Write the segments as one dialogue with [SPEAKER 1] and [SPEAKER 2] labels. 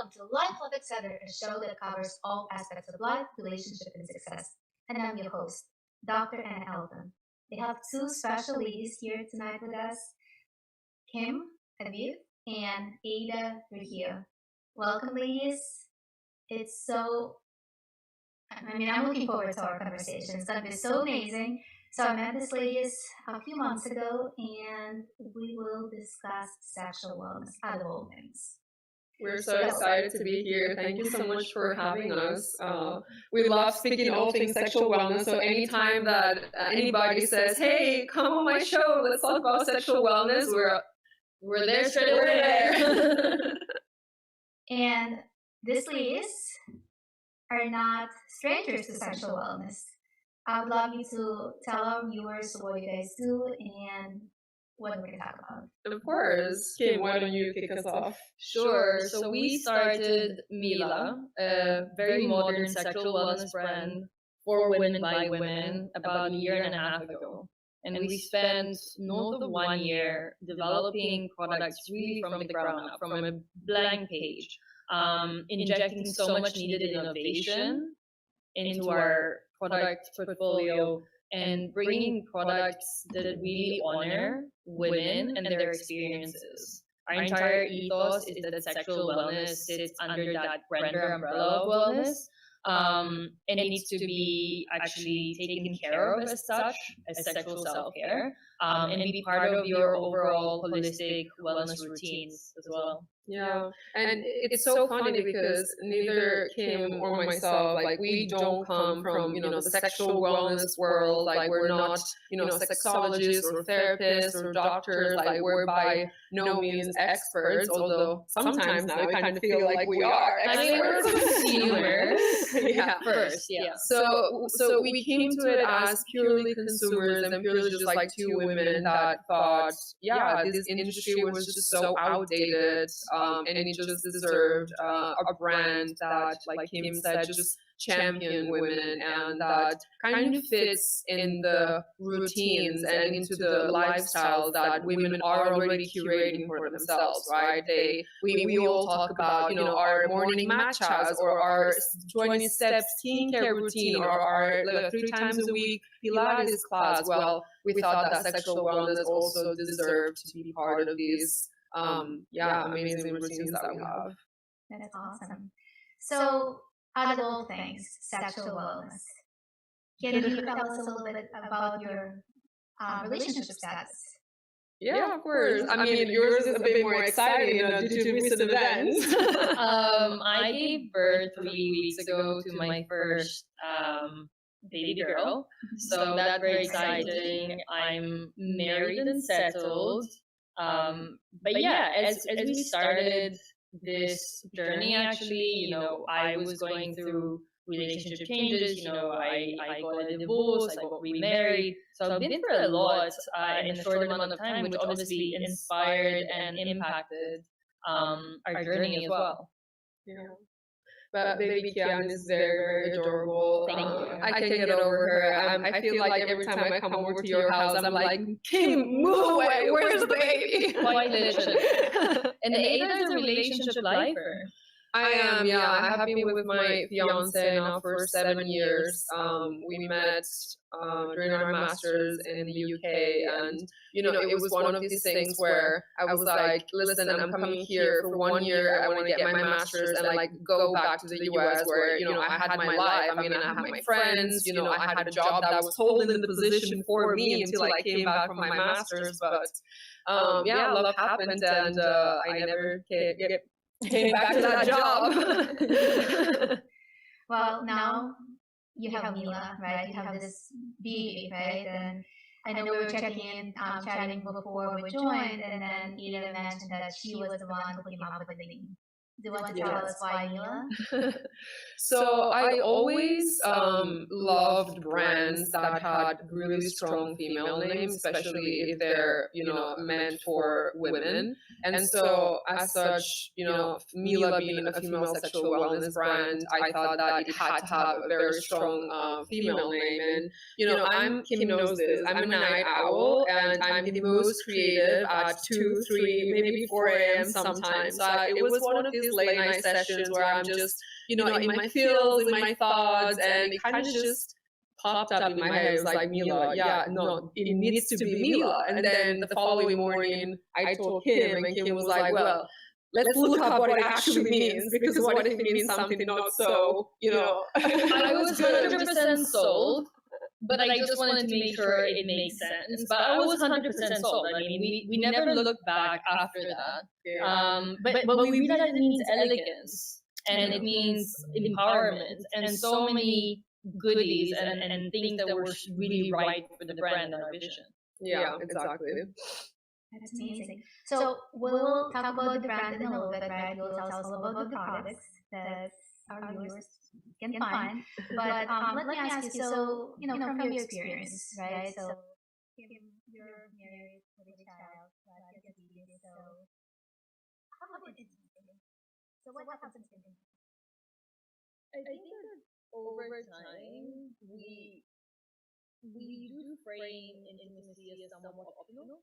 [SPEAKER 1] welcome to Life Love Etc., a show that covers all aspects of life, relationship, and success. And I'm your host, Dr. Anna Elton. We have two special ladies here tonight with us, Kim, Aviv, and Ada Trujillo. Welcome, ladies. It's I'm looking forward to our conversation. It's going to be so amazing. So I met these ladies a few months ago, and we will discuss sexual wellness, out of all things.
[SPEAKER 2] We're so excited to be here. Thank you so much for having us. We love speaking all things sexual wellness. So anytime that anybody says, "Hey, come on my show, let's talk about sexual wellness," we're there straight away.
[SPEAKER 1] And these ladies are not strangers to sexual wellness. I would love you to tell our viewers what you guys do and what we're going to talk about.
[SPEAKER 2] Of course. Kim, why don't you kick us off?
[SPEAKER 3] Sure. So we started Mila, a very modern sexual wellness brand for women by women about a year and a half ago. And we spent north of 1 year developing products really from the ground up, from a blank page, injecting so much needed innovation into our product portfolio and bringing products that really honor women and their experiences. Our entire ethos is that sexual wellness sits under that grander umbrella of wellness, and it needs to be actually taken care of as such, as sexual self-care, and be part of your overall holistic wellness routines as well.
[SPEAKER 2] Yeah, and it's so funny because neither Kim or myself, like, we don't come from, the sexual wellness world. Like, we're not, sexologists or therapists or doctors. Like, we're by no means experts, although sometimes now we kind of feel like we are experts.
[SPEAKER 3] I mean, we're consumers first, yeah.
[SPEAKER 2] So we came to it as purely consumers and purely just like two women that thought, this industry was just so outdated. And it just deserved a brand that, like Kim said, just champion women and that kind of fits in the routines and into the lifestyle that women are already curating for themselves, right? We all talk about, our morning matchas or our 20-step skincare routine or our 3 times a week Pilates class. Well, we thought that sexual wellness also deserved to be part of these amazing routines that we have.
[SPEAKER 1] That's awesome. So, out of all things, sexual wellness, can you tell us a little bit about your relationship status?
[SPEAKER 2] Yeah, of course. I mean, yours is a bit more exciting due to recent events.
[SPEAKER 3] I gave birth 3 weeks ago to my first baby girl, so that's very exciting. I'm married and settled. But yeah, as we started this journey, actually, I was going through relationship changes. I got a divorce, I got remarried. So I've been through a lot in a short amount of time, which obviously inspired and impacted our journey as well.
[SPEAKER 2] Yeah. But baby Kian is very, very adorable.
[SPEAKER 3] Thank you.
[SPEAKER 2] I can't get over her. I feel like every time I come over to your house, I'm like, Kim, move away. Where's the baby?
[SPEAKER 3] Quite literally. And Ada is a relationship lifer.
[SPEAKER 2] I am, yeah. I have been with my fiance now for 7 years. We met during our masters in the UK, and it was one of these things where I was like, listen, I'm coming here for 1 year. I want to get my masters and like go back to the US where I had my life. I mean, I have my friends. I had a job that was holding the position for me until I came back from my masters. But love happened, and I never came back to that job.
[SPEAKER 1] Well, now you have Mila, right? You have this baby, right? And I know we were chatting before we joined, and then Ada mentioned that she was the one who came up with the name. Do you want to tell us why, Mila?
[SPEAKER 2] So I always loved brands that had really strong female names, especially if they're meant for women. And so as such, Mila being a female sexual wellness brand, I thought that it had to have a very strong female name. And Kim knows this. I'm a night owl, and I'm the most creative at 2, 3, maybe 4 a.m. sometimes. So it was one of these these late night sessions where I'm just, in my feels, in my thoughts, and it kind of just popped up in my head. It was like, Mila, yeah, no, it needs to be Mila. And then the following morning, I told Kim, and Kim was like, well, let's look up what it actually means, because what if it means something not so,
[SPEAKER 3] I was 100% sold, but I just wanted to make sure it makes sense. But I was 100% sold. I mean, we never looked back after that. But we realized it means elegance, and it means empowerment, and so many goodies and things that were really right for the brand and our vision.
[SPEAKER 2] Yeah, exactly.
[SPEAKER 1] That's amazing. So we'll talk about the brand in a little bit, right? We'll tell us all about the products that our viewers can find. But let me ask you, so, from your experience, right? So you're married with a child, like a baby, so how about intimacy? So what happens in intimacy?
[SPEAKER 3] I think that over time we do frame intimacy as somewhat optional.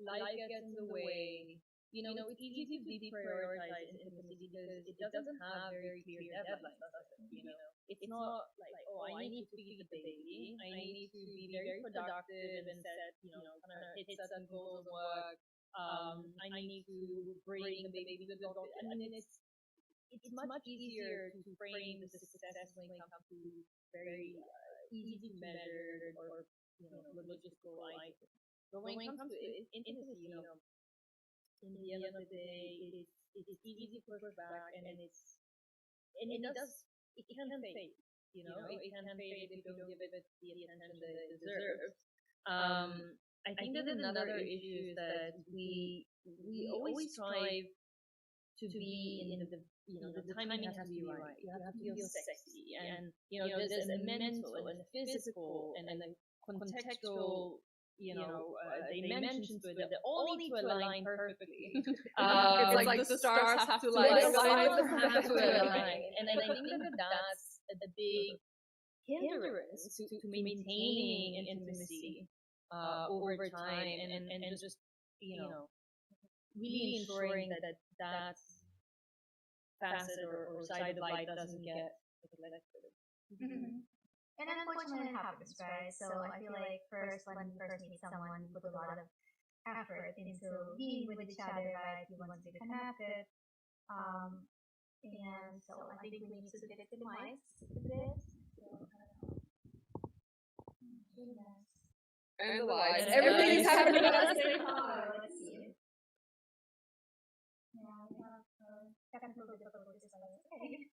[SPEAKER 3] Life gets in the way. It's easy to deprioritize intimacy because it doesn't have very clear deadlines. It's not like, oh, I need to feed the baby. I need to be very productive and set, kind of hit certain goals of work. I need to bring the baby to the doctor. I mean, it's much easier to frame the success when it comes to very easy to measure or logistical items. But when it comes to intimacy, in the end of the day, it's easy to push back, and it can fade. It can fade if you don't give it the attention that it deserves. I think that another issue is that we always strive to be in the timing has to be right. You have to feel sexy, and there's a mental and a physical and a contextual dimensions to it that all need to align perfectly.
[SPEAKER 2] It's like the stars have to
[SPEAKER 3] the
[SPEAKER 2] align.
[SPEAKER 3] stars have to align, and I think that that's a big hindrance to maintaining intimacy over time, and just really ensuring that facet or side of life doesn't get neglected.
[SPEAKER 1] Mm-hmm. And unfortunately, it happens, right? So I feel like when you first meet someone, you put a lot of effort into being with each other, right? You want to be connected. Um, and so I think we need to victimize this. So, goodness.
[SPEAKER 2] And the lights.
[SPEAKER 3] And
[SPEAKER 2] Everything is happening at
[SPEAKER 1] Let's
[SPEAKER 2] the same
[SPEAKER 1] see.
[SPEAKER 2] time.
[SPEAKER 1] Let's see. Yeah, we have technical difficulties, but it's okay.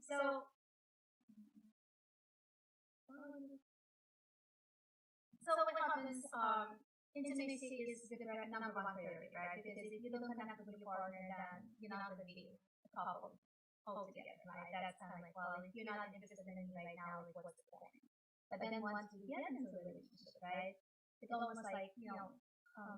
[SPEAKER 1] So, so what happens? Intimacy is the number one priority, right? Because if you don't connect with your partner, then you're not going to be a couple altogether, right? That's kind of like, well, if you're not interested in me right now, like, what's the point? But then once you get into a relationship, right? It's almost like,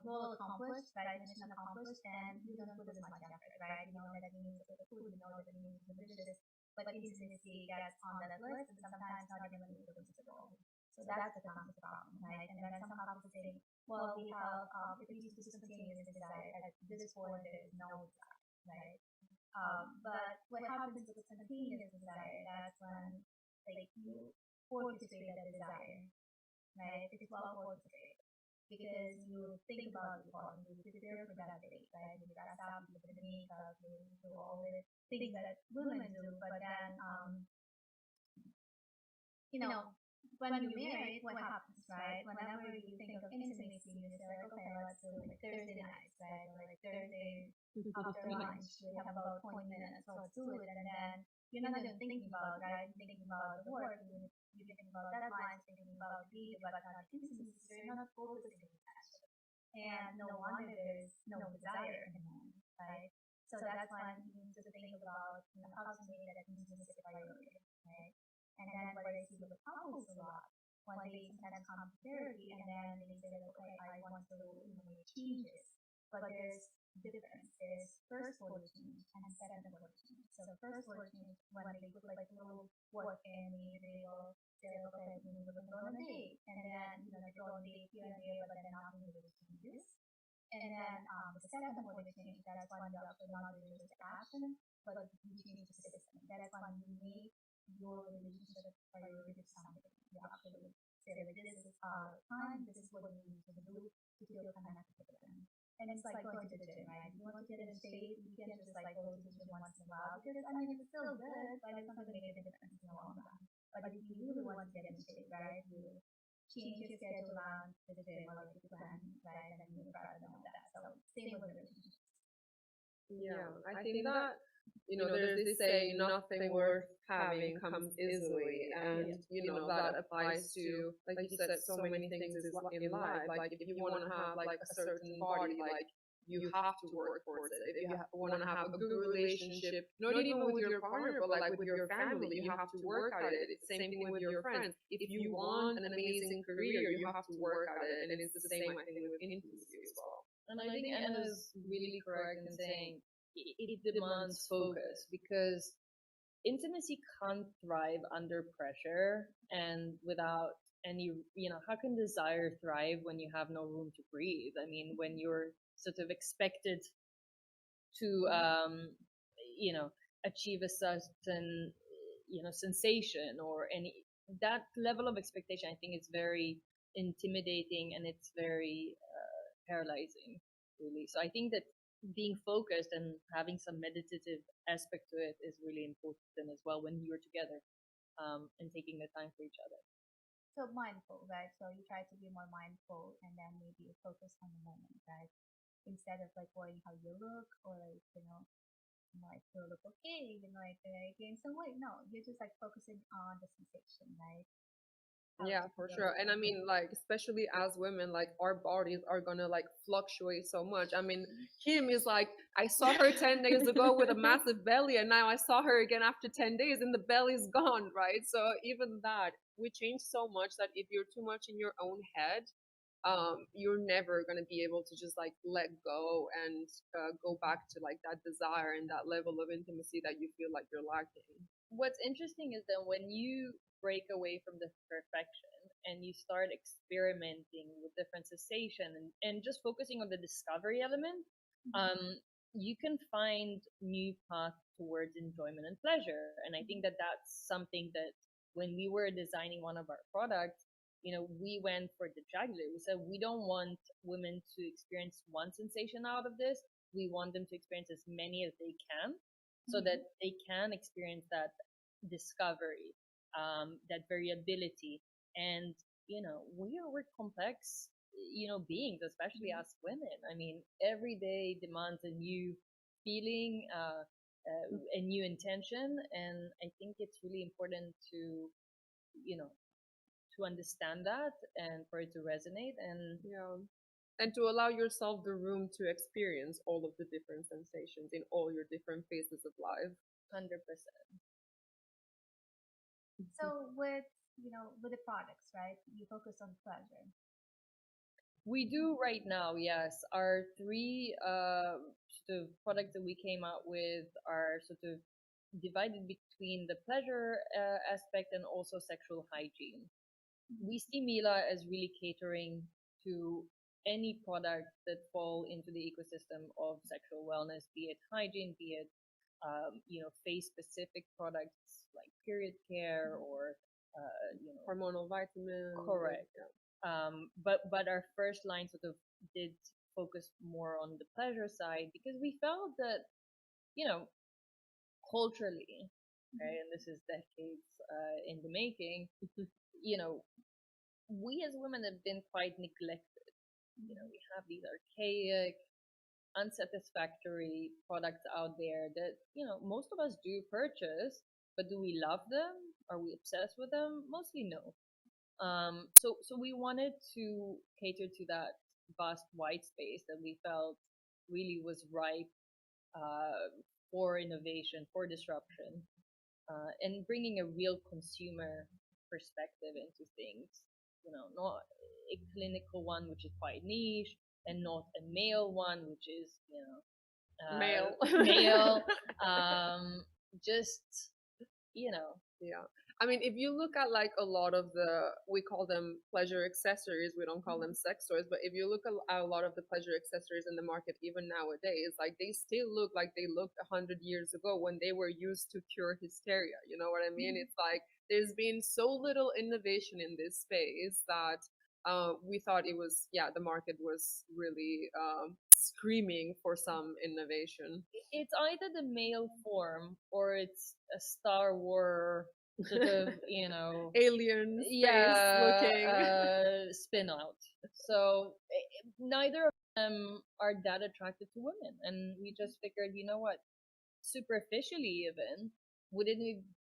[SPEAKER 1] goal accomplished, right? Mission accomplished, and you don't put as much effort, right? You know that it means the food, you know that it means the dishes, but intimacy gets on that list, and sometimes not even able to go. So that's the common problem, right? And then some couples say, well, we have, if we used to spontaneous desire, at this point there is no desire, right? But what happens with spontaneous desire, that's when, like, you orchestrate that desire, right? It's well orchestrated. Because you think about your partner, you prepare for that date, right? You dress up, you put the makeup, you do all the things that women do, but then, when you're married, what happens, right? Whenever you think of intimacy, you say, like, okay, let's do like Thursday nights, right? Or like Thursday after lunch, we have about 20 minutes, so let's do it. And then you're not even thinking about, right? You're thinking about the work, you're thinking about deadlines, thinking about the but not intimacy, so you're not focusing on that. And no wonder there's no desire anymore, right? So that's why you need to think about, how to make that intimacy a priority, right? And then what I see with couples a lot, when they sometimes come to therapy and then they say, like, okay, I want to make changes. But there's difference. There's first order change and second order change. So the first order change, when they put like a little work in, they'll say like, okay, we're gonna go on a date, and then you go on a date here and there, but then nothing really changes. And then the second point of change, that's when you actually not really just action, but you change the system. That's when you make your relationship a priority to something. You actually say like, this is our time, this is what we need to do to feel connected with them. And it's like going to the gym, right? If you want to get in shape, you can't just like go to the gym once in a while because I mean it's still good, but it's not going to make a difference in the long run. But if you really want to get in shape, right, you change your schedule around the gym or like the plan, right, and then you rather than that. So same with relationships.
[SPEAKER 2] Yeah, I think that there's this saying, nothing worth having comes easily, and that applies to, like you said, so many things in life. Like if you want to have like a certain body, like you have to work towards it. If you want to have a good relationship, not even with your partner, but like with your family, you have to work at it. It's the same thing with your friends. If you want an amazing career, you have to work at it, and it's the same, I think, with intimacy as well.
[SPEAKER 3] And I think Anna's really correct in saying it demands focus, because intimacy can't thrive under pressure and without any, how can desire thrive when you have no room to breathe? I mean, when you're sort of expected to, achieve a certain, sensation or any, that level of expectation, I think is very intimidating and it's very paralyzing, really. So I think that being focused and having some meditative aspect to it is really important as well when you're together, and taking the time for each other.
[SPEAKER 1] So mindful, right? So you try to be more mindful and then maybe focus on the moment, right? Instead of like worrying how you look or like, like you look okay, like I gain some weight. No, you're just like focusing on the sensation, right?
[SPEAKER 2] Yeah, for sure. And I mean, like, especially as women, like, our bodies are gonna like fluctuate so much. I mean, Kim is like, I saw her 10 days ago with a massive belly, and now I saw her again after 10 days, and the belly's gone, right? So even that, we change so much that if you're too much in your own head, you're never gonna be able to just like let go and go back to like that desire and that level of intimacy that you feel like you're lacking.
[SPEAKER 3] What's interesting is that when you break away from the perfection and you start experimenting with different sensation and just focusing on the discovery element, you can find new paths towards enjoyment and pleasure. And I think that that's something that when we were designing one of our products, we went for the jugular. We said we don't want women to experience one sensation out of this. We want them to experience as many as they can, so that they can experience that discovery, that variability. And we're complex, beings, especially as women. I mean, every day demands a new feeling, a new intention, and I think it's really important to you know to understand that and for it to resonate. And
[SPEAKER 2] Yeah. And to allow yourself the room to experience all of the different sensations in all your different phases of life.
[SPEAKER 3] 100%.
[SPEAKER 1] So with the products, right? You focus on pleasure.
[SPEAKER 3] We do right now, yes. Our three sort of products that we came out with are sort of divided between the pleasure aspect and also sexual hygiene. We see Mila as really catering to any product that fall into the ecosystem of sexual wellness, be it hygiene, be it face specific products like period care or
[SPEAKER 2] Hormonal vitamins.
[SPEAKER 3] correct. But our first line sort of did focus more on the pleasure side because we felt that you know culturally, right, and this is decades in the making, you know we as women have been quite neglected. We have these archaic, unsatisfactory products out there that most of us do purchase, but do we love them? Are we obsessed with them? Mostly no. So we wanted to cater to that vast white space that we felt really was ripe for innovation, for disruption, and bringing a real consumer perspective into things. Not a clinical one, which is quite niche, and not a male one, which is
[SPEAKER 2] Male.
[SPEAKER 3] male. Just.
[SPEAKER 2] Yeah. I mean, if you look at like a lot of we call them pleasure accessories, we don't call them sex toys, but if you look at a lot of the pleasure accessories in the market, even nowadays, like they still look like they looked 100 years ago when they were used to cure hysteria. You know what I mean? It's like there's been so little innovation in this space that we thought it was, yeah, the market was really screaming for some innovation.
[SPEAKER 3] It's either the male form or it's a Star Wars sort of,
[SPEAKER 2] Alien space
[SPEAKER 3] yeah,
[SPEAKER 2] looking.
[SPEAKER 3] spin out. So neither of them are that attracted to women, and we just figured, you know what, superficially even, wouldn't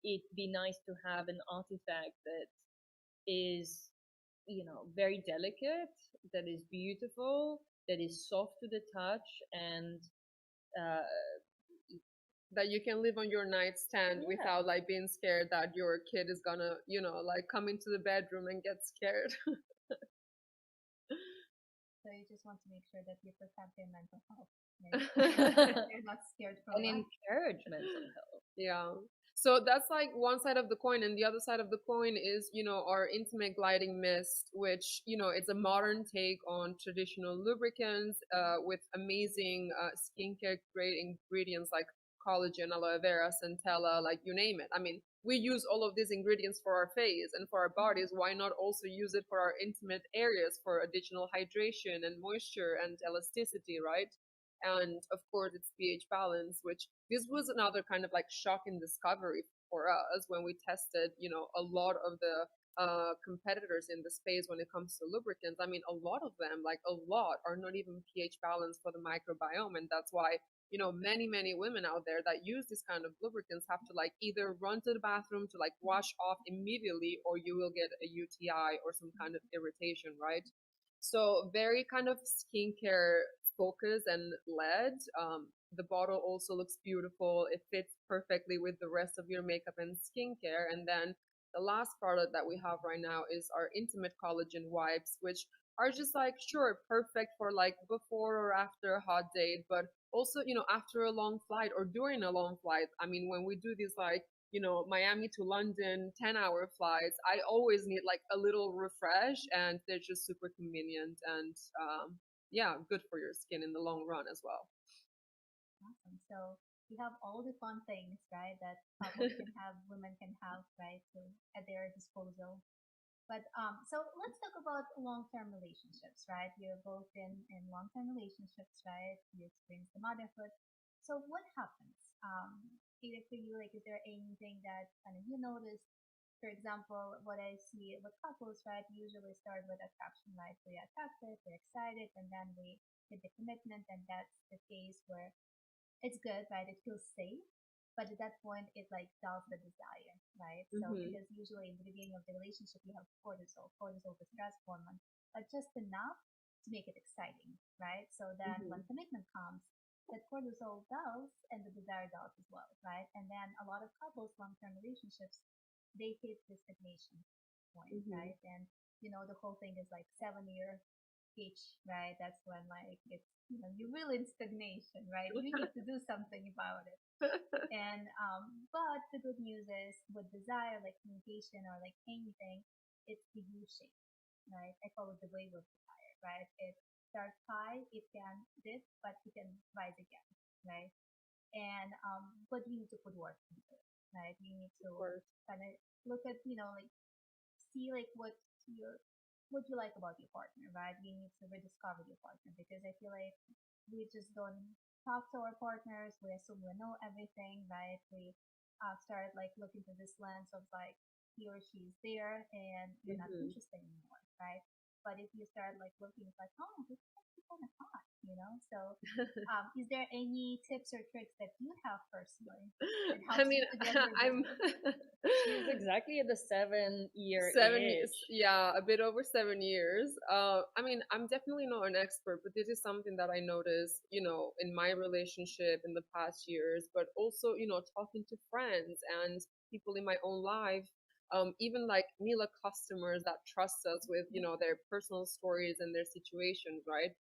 [SPEAKER 3] it be nice to have an artifact that is, very delicate, that is beautiful, that is soft to the touch, and uh,
[SPEAKER 2] That you can live on your nightstand
[SPEAKER 3] yeah.
[SPEAKER 2] without like being scared that your kid is gonna, like come into the bedroom and get scared.
[SPEAKER 1] So you just want to make sure that you protect their mental health, right? They're not scared from
[SPEAKER 3] and
[SPEAKER 1] life.
[SPEAKER 3] encourage mental health.
[SPEAKER 2] Yeah. So that's like one side of the coin, and the other side of the coin is, our intimate gliding mist, which, it's a modern take on traditional lubricants with amazing skincare grade ingredients like collagen, aloe vera, centella, like you name it. I mean, we use all of these ingredients for our face and for our bodies. Why not also use it for our intimate areas for additional hydration and moisture and elasticity, right? And of course it's pH balance, which this was another kind of like shocking discovery for us when we tested, a lot of the competitors in the space when it comes to lubricants. I mean, a lot of them, like a lot, are not even pH balanced for the microbiome, and that's why many women out there that use this kind of lubricants have to like either run to the bathroom to like wash off immediately, or you will get a UTI or some kind of irritation, right? So very kind of skincare focus and led. The bottle also looks beautiful. It fits perfectly with the rest of your makeup and skincare. And then the last product that we have right now is our intimate collagen wipes, which are just like, sure, perfect for like before or after a hot date, but also, after a long flight or during a long flight. I mean, when we do these like, Miami to London 10-hour flights, I always need like a little refresh, and they're just super convenient and yeah, good for your skin in the long run as well.
[SPEAKER 1] Awesome. So we have all the fun things, right, that couples can have, women can have, right, so at their disposal. But so let's talk about long-term relationships, right? You're both in long-term relationships, right? You experience the motherhood. So what happens? Either for you, like, is there anything that kind of you notice? For example, what I see with couples, right, usually start with attraction, right? We're attracted, we're excited, and then we get the commitment, and that's the phase where it's good, right? It feels safe. But at that point, it like dulls the desire, right? So
[SPEAKER 2] Mm-hmm.
[SPEAKER 1] because usually in the beginning of the relationship, you have cortisol. Cortisol is stress hormone, but just enough to make it exciting, right? So then
[SPEAKER 2] Mm-hmm.
[SPEAKER 1] when commitment comes, that cortisol dulls and the desire dulls as well, right? And then a lot of couples, long-term relationships, they hit the stagnation point,
[SPEAKER 2] Mm-hmm.
[SPEAKER 1] right? And the whole thing is like 7 year pitch, right? That's when like it's you're really in stagnation, right? You need to do something about it. And but the good news is with desire, like communication or like anything, it's the U shape, right? I call it the wave of desire, right? It starts high, it can dip, but it can rise again, right? And but you need to put work into it, right? You need
[SPEAKER 2] Of
[SPEAKER 1] to
[SPEAKER 2] course.
[SPEAKER 1] kind of look at like see like what you like about your partner, right? You need to rediscover your partner because I feel like we just don't talk to our partners. We assume we know everything, right? We start like looking through this lens of like he or she is there and you're not
[SPEAKER 2] Mm-hmm.
[SPEAKER 1] interested anymore, right? But if you start like looking, it's like, oh, this is actually kind of hot. So, is there any tips or tricks that you have personally that
[SPEAKER 2] I
[SPEAKER 1] helps
[SPEAKER 2] mean,
[SPEAKER 1] you to get rid of
[SPEAKER 2] I'm
[SPEAKER 3] She's exactly at the 7 year
[SPEAKER 2] 7 years,
[SPEAKER 3] age.
[SPEAKER 2] yeah, a bit over 7 years. I mean, I'm definitely not an expert, but this is something that I noticed, in my relationship in the past years, but also, talking to friends and people in my own life. even like Mila customers that trust us with, you know, their personal stories and their situations, right?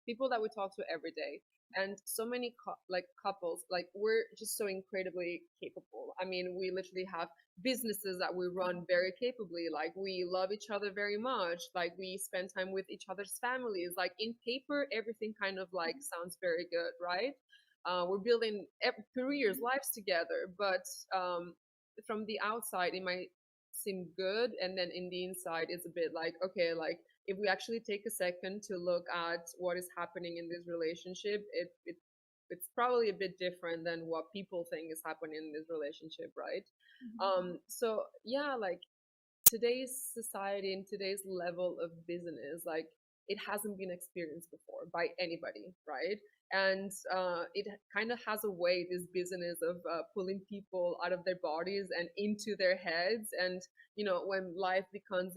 [SPEAKER 2] People that we talk to every day. And so many like couples, like we're just so incredibly capable. I mean, we literally have businesses that we run very capably. Like we love each other very much. Like we spend time with each other's families. Like in paper, everything kind of like sounds very good, right? We're building careers, lives together. But from the outside, it might seem good, and then in the inside, it's a bit like, okay, like if we actually take a second to look at what is happening in this relationship, it's probably a bit different than what people think is happening in this relationship, right? So yeah, like today's society and today's level of business, like it hasn't been experienced before by anybody, right? And it kind of has a way, this business of pulling people out of their bodies and into their heads. And you know, when life becomes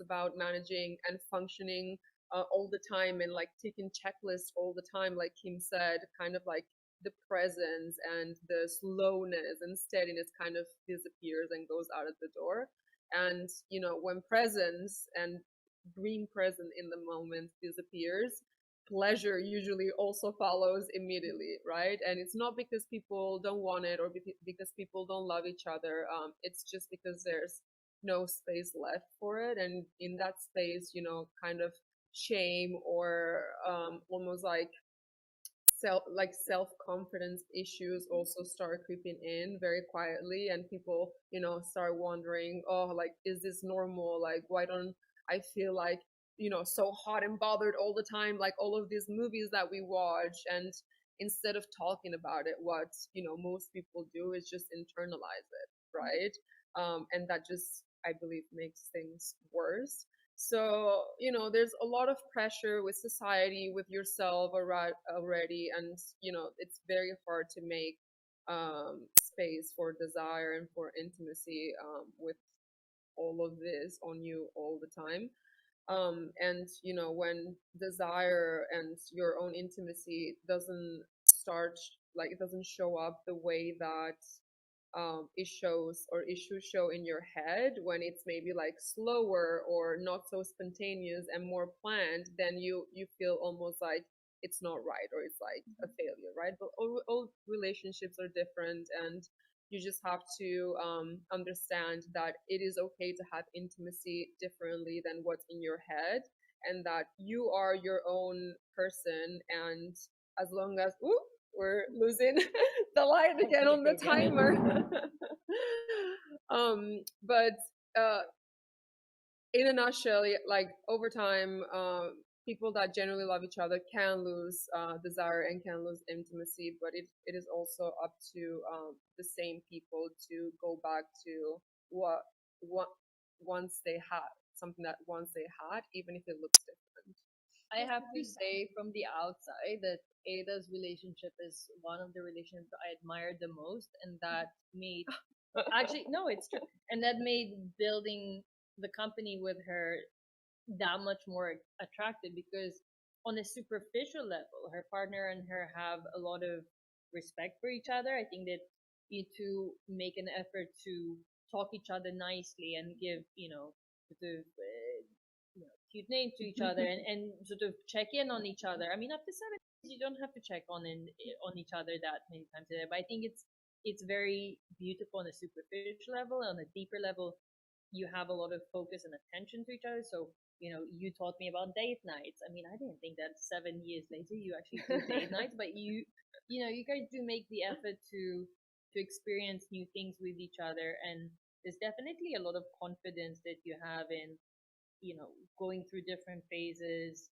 [SPEAKER 2] about managing and functioning all the time, and like taking checklists all the time, like Kim said, kind of like the presence and the slowness and steadiness kind of disappears and goes out of the door. And you know, when presence and being present in the moment disappears, pleasure usually also follows immediately, right? And it's not because people don't want it or because people don't love each other. It's just because there's no space left for it. And in that space, you know, kind of shame or almost like self confidence issues also start creeping in very quietly, and people, you know, start wondering, oh, like is this normal? Like why don't I feel like, you know, so hot and bothered all the time, like all of these movies that we watch? And instead of talking about it, what, you know, most people do is just internalize it, right? And that just, I believe, makes things worse. So, you know, there's a lot of pressure with society, with yourself already, and, you know, it's very hard to make space for desire and for intimacy with all of this on you all the time. And, you know, when desire and your own intimacy doesn't start, like, it doesn't show up the way that it shows or it should show in your head, when it's maybe like slower or not so spontaneous and more planned, then you feel almost like it's not right, or it's like a failure, right? But all relationships are different, and you just have to understand that it is okay to have intimacy differently than what's in your head, and that you are your own person. And as long as, ooh, we're losing the light again on the timer. But uh, in a nutshell, like over time, people that generally love each other can lose desire and can lose intimacy, but it is also up to the same people to go back to what once they had, something that once they had, even if it looks different.
[SPEAKER 3] I have to say from the outside that Ada's relationship is one of the relationships I admired the most, and that made actually no, it's true, and that made building the company with her that much more attractive because on a superficial level, her partner and her have a lot of respect for each other. I think that you two make an effort to talk each other nicely and give, sort of cute names to each other and sort of check in on each other. I mean, after 7 years, you don't have to check on each other that many times a day. But I think it's very beautiful on a superficial level. On a deeper level, you have a lot of focus and attention to each other. So you taught me about date nights. I mean, I didn't think that 7 years later you actually do date nights, but you guys do make the effort to experience new things with each other, and there's definitely a lot of confidence that you have in going through different phases,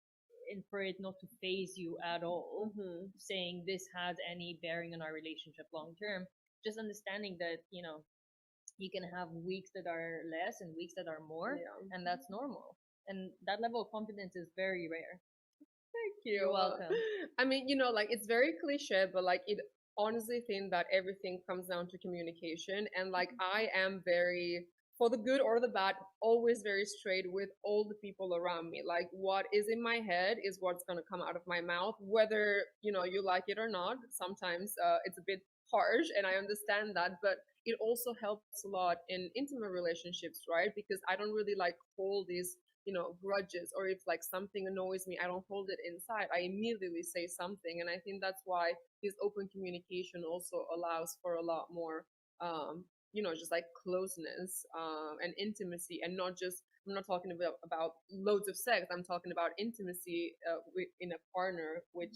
[SPEAKER 3] and for it not to phase you at all, saying this has any bearing on our relationship long term. Just understanding that you can have weeks that are less and weeks that are more,
[SPEAKER 2] Yeah.
[SPEAKER 3] and that's normal. And that level of confidence is very rare.
[SPEAKER 2] Thank you.
[SPEAKER 3] You're welcome.
[SPEAKER 2] I mean, like it's very cliche, but like it honestly think that everything comes down to communication. And like I am very, for the good or the bad, always very straight with all the people around me. Like what is in my head is what's gonna come out of my mouth, whether you like it or not. Sometimes it's a bit harsh, and I understand that, but it also helps a lot in intimate relationships, right? Because I don't really like hold these, grudges, or if like something annoys me, I don't hold it inside. I immediately say something, and I think that's why this open communication also allows for a lot more, just like closeness, and intimacy, and not just. I'm not talking about loads of sex. I'm talking about intimacy, in a partner, which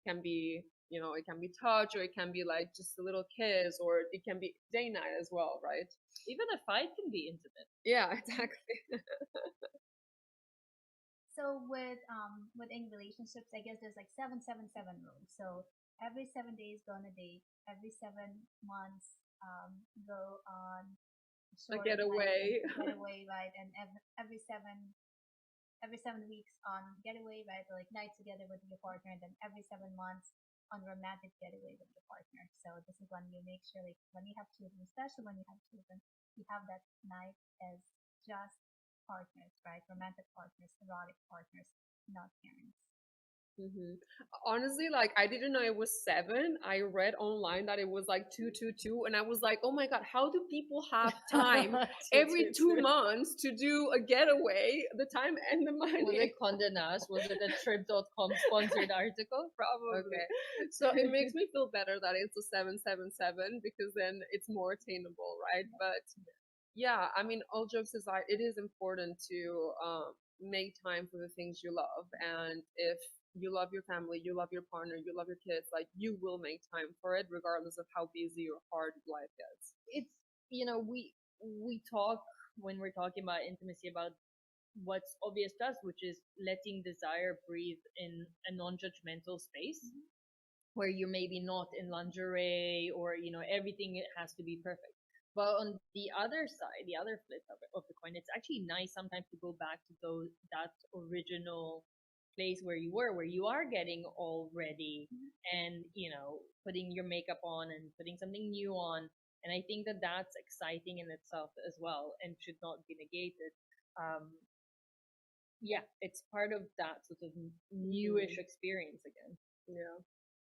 [SPEAKER 2] can be, it can be touch, or it can be like just a little kiss, or it can be day night as well, right?
[SPEAKER 3] Even a fight can be intimate.
[SPEAKER 2] Yeah, exactly.
[SPEAKER 1] So within relationships, I guess there's like 777 rules. So every 7 days go on a date. Every 7 months go on a
[SPEAKER 2] Like
[SPEAKER 1] short
[SPEAKER 2] get
[SPEAKER 1] night
[SPEAKER 2] away.
[SPEAKER 1] getaway, right? And every 7 weeks on getaway, right? Or like night together with your partner, and then every 7 months on romantic getaway with your partner. So this is when you make sure, like when you have children, especially when you have children, you have that night as just partners, right? Romantic partners, erotic partners, not parents.
[SPEAKER 2] Honestly, like I didn't know it was 7. I read online that it was like 222, and I was like, oh my god, how do people have time every 2 months to do a getaway? The time and the money.
[SPEAKER 3] Was it Condé Nast? Was it a Trip.com sponsored article? Probably.
[SPEAKER 2] Okay, so it makes me feel better that it's a 777, because then it's more attainable, right? But yeah, I mean, all jokes aside, it is important to make time for the things you love. And if you love your family, you love your partner, you love your kids, like you will make time for it, regardless of how busy or hard life gets.
[SPEAKER 3] It's we talk when we're talking about intimacy about what's obvious to us, which is letting desire breathe in a non-judgmental space where you're maybe not in lingerie or everything has to be perfect. But on the other side, the other flip of the coin, it's actually nice sometimes to go back to that original place where you are getting all ready and putting your makeup on and putting something new on. And I think that that's exciting in itself as well and should not be negated. Um, yeah, it's part of that sort of newish experience again.
[SPEAKER 2] Yeah.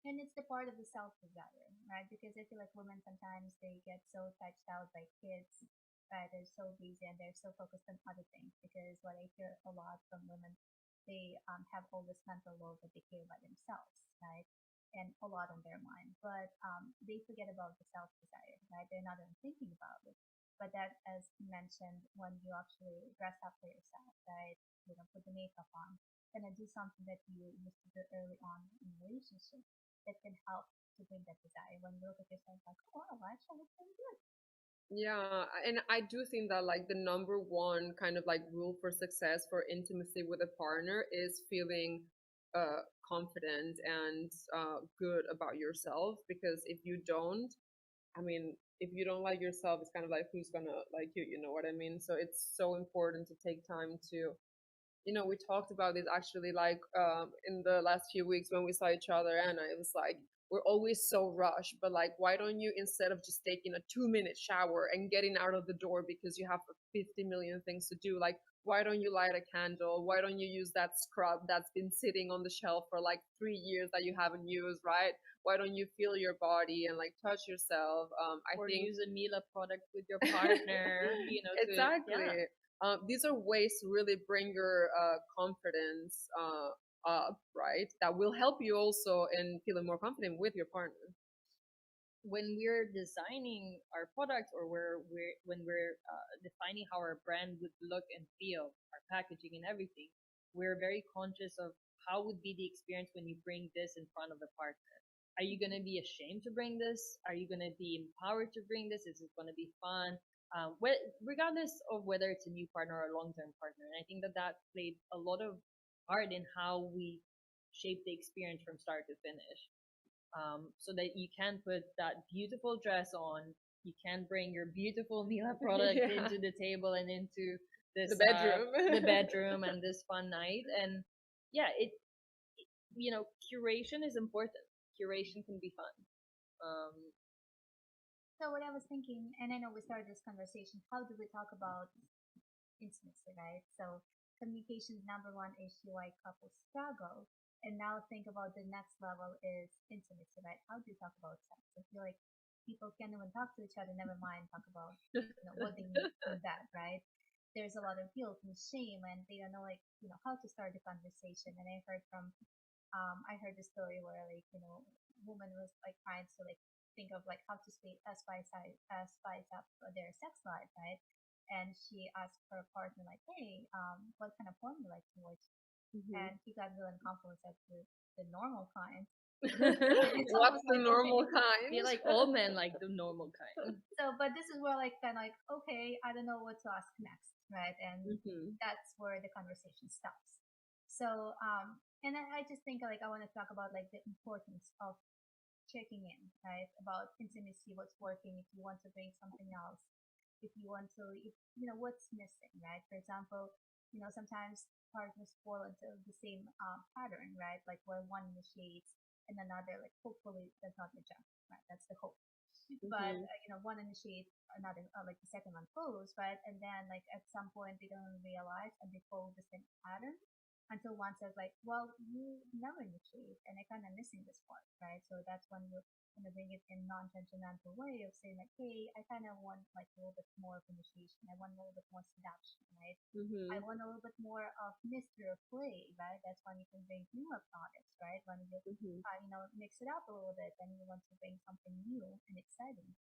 [SPEAKER 1] And it's the part of the self desire, right? Because I feel like women sometimes they get so touched out by kids, right? They're so busy and they're so focused on other things. Because what I hear a lot from women, they have all this mental load that they care about themselves, right? And a lot on their mind, but they forget about the self desire, right? They're not even thinking about it. But that, as you mentioned, when you actually dress up for yourself, right? Put the makeup on, gonna do something that you used to do early on in a relationship that can help to bring that desire. When you look at yourself like, oh, wow, actually looks pretty good.
[SPEAKER 2] Yeah, and I do think that like the number one kind of like rule for success for intimacy with a partner is feeling confident and good about yourself, because if you don't, I mean, if you don't like yourself, it's kind of like who's gonna like you know what I mean? So it's so important to take time to, we talked about this actually, like in the last few weeks when we saw each other, and I was like, we're always so rushed, but like, why don't you, instead of just taking a 2-minute shower and getting out of the door because you have 50 million things to do, like, why don't you light a candle? Why don't you use that scrub that's been sitting on the shelf for like 3 years that you haven't used, right? Why don't you feel your body and like touch yourself?
[SPEAKER 3] Or
[SPEAKER 2] I think
[SPEAKER 3] use a Mila product with your partner,
[SPEAKER 2] exactly.
[SPEAKER 3] yeah.
[SPEAKER 2] These are ways to really bring your confidence up, right? That will help you also in feeling more confident with your partner.
[SPEAKER 3] When we're designing our products or when we're defining how our brand would look and feel, our packaging and everything, we're very conscious of how would be the experience when you bring this in front of a partner. Are you going to be ashamed to bring this? Are you going to be empowered to bring this? Is it going to be fun? Regardless of whether it's a new partner or a long-term partner. And I think that played a lot of part in how we shape the experience from start to finish. So that you can put that beautiful dress on, you can bring your beautiful Mila product
[SPEAKER 2] Yeah.
[SPEAKER 3] into the table and into this
[SPEAKER 2] The bedroom.
[SPEAKER 3] the bedroom and this fun night. And yeah, curation is important. Curation can be fun.
[SPEAKER 1] So what I was thinking, and I know we started this conversation, how do we talk about intimacy, right? So communication is number one issue why couples struggle. And now think about the next level is intimacy, right? How do you talk about sex? I feel like people can't even talk to each other, never mind talk about what they need in bed, right? There's a lot of guilt and shame, and they don't know like how to start the conversation. And I heard the story where like woman was like trying to like think of like how to spice up their sex life, right? And she asked her partner like, hey, what kind of porn you like to watch?
[SPEAKER 2] Mhm.
[SPEAKER 1] And he got really uncomfortable and said the normal kind. It's
[SPEAKER 2] What's
[SPEAKER 1] almost
[SPEAKER 2] the
[SPEAKER 1] like
[SPEAKER 2] normal
[SPEAKER 1] okay.
[SPEAKER 3] I
[SPEAKER 2] kind?
[SPEAKER 3] feel like all men like the normal kind.
[SPEAKER 1] So, but this is where like kind of like okay, I don't know what to ask next, right? And
[SPEAKER 2] Mhm.
[SPEAKER 1] that's where the conversation stops. So, and I just think like I want to talk about like the importance of checking in, right? About intimacy, what's working, if you want to bring something else, if you want to, if, what's missing, right? For example, sometimes partners fall into the same pattern, right? Like where one initiates and another, like hopefully does not reject, right? That's the hope. But
[SPEAKER 2] Mhm.
[SPEAKER 1] one initiates, another like the second one follows, right? And then like at some point they don't realize and they follow the same pattern until one says like, well, you never initiate, and I kind of missing this part, right? So that's when you kind of bring it in non-judgmental way of saying like, hey, I kind of want like a little bit more of initiation. I want a little bit more seduction, right? I
[SPEAKER 2] Mhm.
[SPEAKER 1] want a little bit more of mystery or play, right? That's when you can bring newer products, right? When you
[SPEAKER 2] Mhm.
[SPEAKER 1] mix it up a little bit, and you want to bring something new and exciting.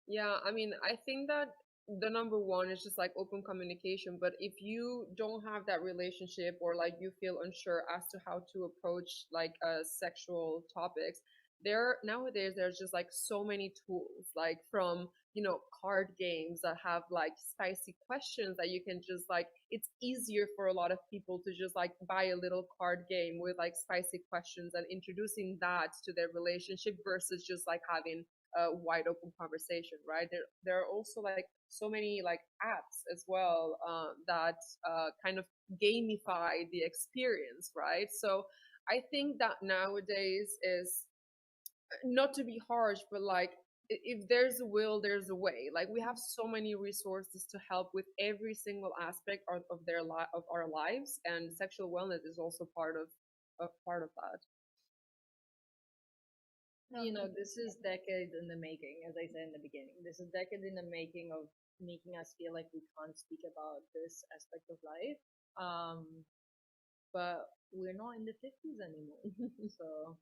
[SPEAKER 2] Yeah, I mean, I think that the number one is just like open communication. But if you don't have that relationship or like you feel unsure as to how to approach like sexual topics, nowadays there's just like so many tools, like from card games that have like spicy questions that you can just like it's easier for a lot of people to just like buy a little card game with like spicy questions and introducing that to their relationship versus just like having a wide open conversation, right? There are also like so many like apps as well that kind of gamify the experience, right? So I think that nowadays is not to be harsh, but like if there's a will, there's a way. Like we have so many resources to help with every single aspect of of our lives, and sexual wellness is also part of that.
[SPEAKER 1] So
[SPEAKER 3] This is decades in the making, as I said in the beginning. This is decades in the making of making us feel like we can't speak about this aspect of life. Um, but we're not in the 50s anymore. So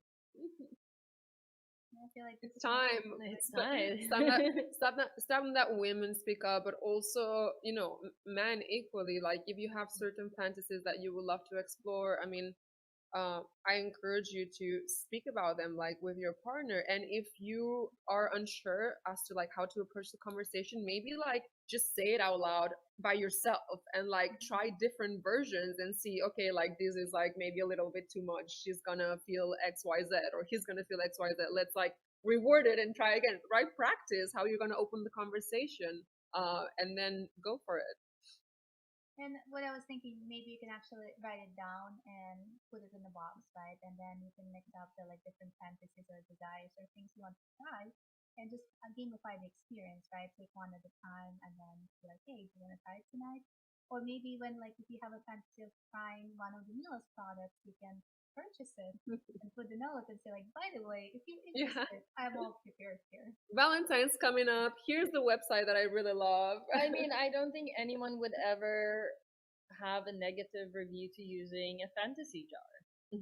[SPEAKER 1] I feel like
[SPEAKER 2] It's time.
[SPEAKER 3] it's
[SPEAKER 2] But
[SPEAKER 3] time.
[SPEAKER 2] stop that women speak up, but also men equally. Like if you have certain fantasies that you would love to explore, I mean, I encourage you to speak about them like with your partner. And if you are unsure as to like how to approach the conversation, maybe like just say it out loud by yourself and like try different versions and see, okay, like this is like maybe a little bit too much. She's gonna feel XYZ or he's gonna feel XYZ. Let's like reword it and try again. Right? Practice how you're gonna open the conversation and then go for it.
[SPEAKER 1] And what I was thinking, maybe you can actually write it down and put it in the box, right? And then you can mix up the like different fantasies or desires or things you want to try, and just gamify the experience, right? Take one at a time, and then be like, hey, do you want to try it tonight? Or maybe when like if you have a fantasy of trying one of the Mila's products, you can purchase it and put the note and say like, by the way, if you're
[SPEAKER 2] Yeah.
[SPEAKER 1] interested, I'm all prepared here.
[SPEAKER 2] Valentine's coming up. Here's the website that I really love.
[SPEAKER 3] I mean, I don't think anyone would ever have a negative review to using a fantasy jar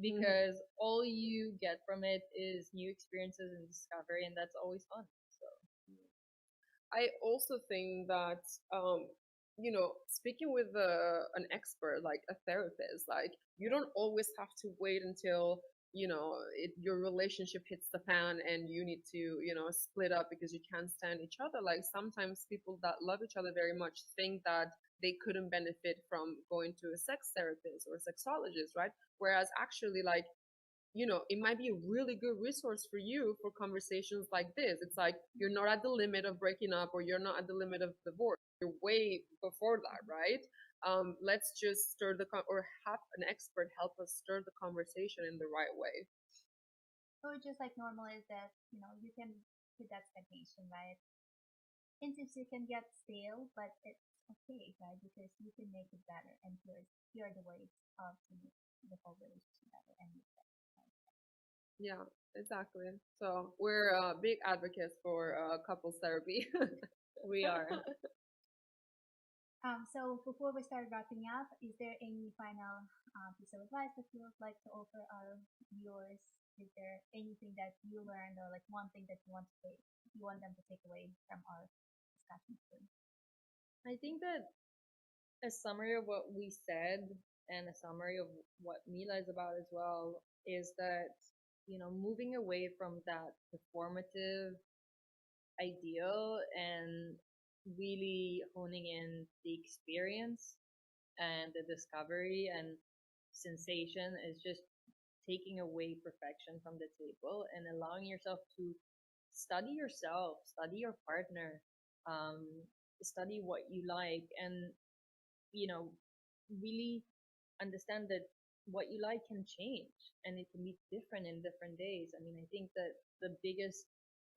[SPEAKER 3] because all you get from it is new experiences and discovery, and that's always fun. So
[SPEAKER 2] I also think that speaking with an expert like a therapist, like you don't always have to wait until your relationship hits the fan and you need to split up because you can't stand each other. Like sometimes people that love each other very much think that they couldn't benefit from going to a sex therapist or a sexologist, right? Whereas actually, like it might be a really good resource for you for conversations like this. It's like you're not at the limit of breaking up or you're not at the limit of divorce. You're way before that, right? Let's just or have an expert help us stir the conversation in the right way.
[SPEAKER 1] Or just like normalize that, you can hit that stagnation, right? Intimacy can get stale, but it's okay, right? Because you can make it better, and here are the ways of to make the whole relationship better and make that. Right?
[SPEAKER 2] Yeah, exactly. So we're big advocates for couples therapy.
[SPEAKER 3] We are.
[SPEAKER 1] So before we start wrapping up, is there any final piece of advice that you would like to offer our viewers? Is there anything that you learned, or like one thing that you want them to take away from our discussion today?
[SPEAKER 3] I think that a summary of what we said and a summary of what Mila is about as well is that, moving away from that performative ideal and really honing in the experience and the discovery and sensation is just taking away perfection from the table and allowing yourself to study yourself, study your partner, um, study what you like, and you know, really understand that what you like can change and it can be different in different days. I mean, I think that the biggest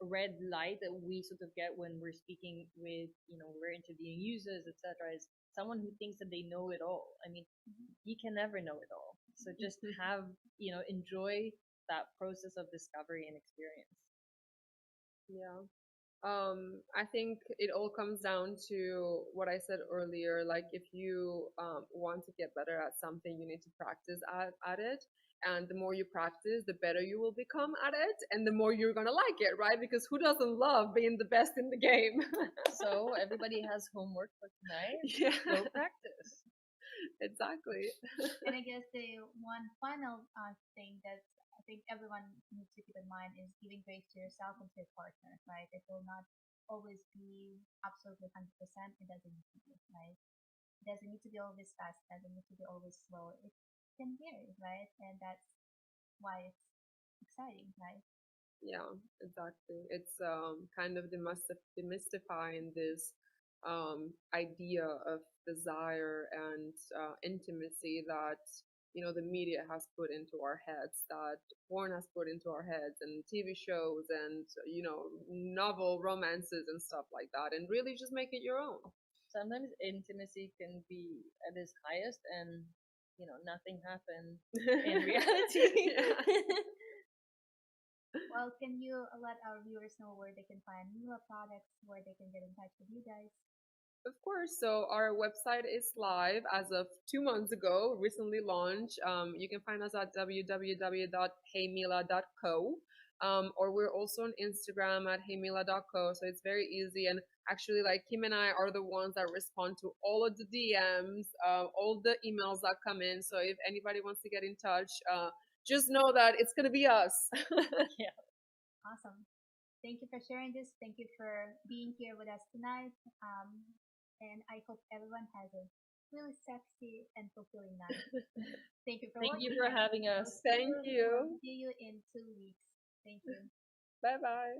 [SPEAKER 3] red light that we sort of get when we're speaking with, we're interviewing users, etc., is someone who thinks that they know it all. I mean, you can never know it all. So just have, enjoy that process of discovery and experience.
[SPEAKER 2] Yeah. I think it all comes down to what I said earlier. Like, if you want to get better at something, you need to practice at it. And the more you practice, the better you will become at it. And the more you're going to like it, right? Because who doesn't love being the best in the game?
[SPEAKER 3] So everybody has homework for tonight.
[SPEAKER 2] Yeah.
[SPEAKER 3] Go practice.
[SPEAKER 2] Exactly.
[SPEAKER 1] And I guess the one final thing that I think everyone needs to keep in mind is giving grace to yourself and to your partner, right? It will not always be absolutely 100%. It doesn't need to be, right? It doesn't need to be always fast. It doesn't need to be always slow. It can vary, right? And that's why it's exciting, right?
[SPEAKER 2] Yeah, exactly. It's kind of demystifying this idea of desire and intimacy that the media has put into our heads, that porn has put into our heads, and TV shows, and novel romances and stuff like that, and really just make it your own.
[SPEAKER 3] Sometimes intimacy can be at its highest and nothing happened in reality.
[SPEAKER 1] Well, can you let our viewers know where they can find Mila products, where they can get in touch with you guys?
[SPEAKER 2] Of course. So our website is live as of 2 months ago, recently launched. You can find us at www.heymila.co. Or we're also on Instagram at heymila.co. So it's very easy. And actually, like, Kim and I are the ones that respond to all of the DMs, all the emails that come in. So if anybody wants to get in touch, just know that it's going to be us.
[SPEAKER 3] Yeah.
[SPEAKER 1] Awesome. Thank you for sharing this. Thank you for being here with us tonight. And I hope everyone has a really sexy and fulfilling night. Thank you for
[SPEAKER 3] Thank you
[SPEAKER 1] watching.
[SPEAKER 3] for having us.
[SPEAKER 2] Thank you.
[SPEAKER 1] See you in 2 weeks. Thank you.
[SPEAKER 2] Bye bye.